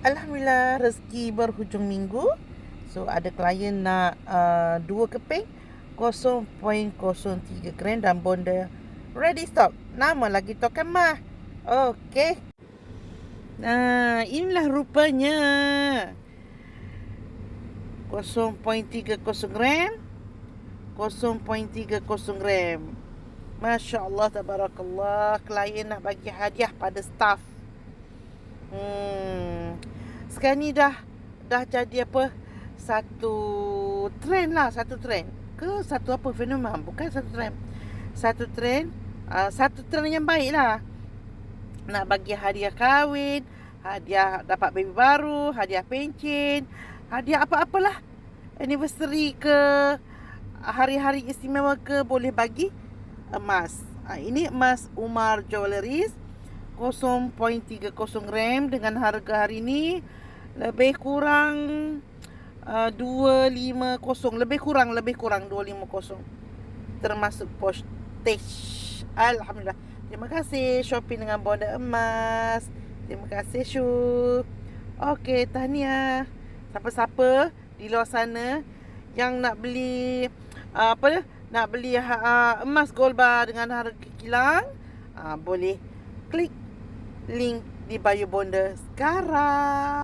Alhamdulillah, rezeki berhujung minggu. So ada klien nak 2 keping 0.03 gram dan bonda ready stock. Nama lagi token mah. Okey. Nah, inilah rupanya 0.30 gram 0.30 gram. Masya Allah, tabarakallah. Klien nak bagi hadiah pada staff. Sekarang ni dah jadi apa? Satu trend lah, satu trend. Ke satu apa fenomena? Bukan satu trend. Satu trend, satu trend yang baik lah. Nak bagi hadiah kahwin, hadiah dapat baby baru, hadiah pencen, hadiah apa-apalah. Anniversary ke, hari-hari istimewa ke, boleh bagi emas. Ini emas Umar Jewelleries 0.30 gram dengan harga hari ni lebih kurang 250, lebih kurang 250 termasuk postage. Alhamdulillah. Terima kasih shopping dengan bonda emas. Terima kasih Syu. Okey, tahniah siapa-siapa di luar sana yang nak beli nak beli emas gold bar dengan harga kilang, boleh klik link di bio bonda sekarang.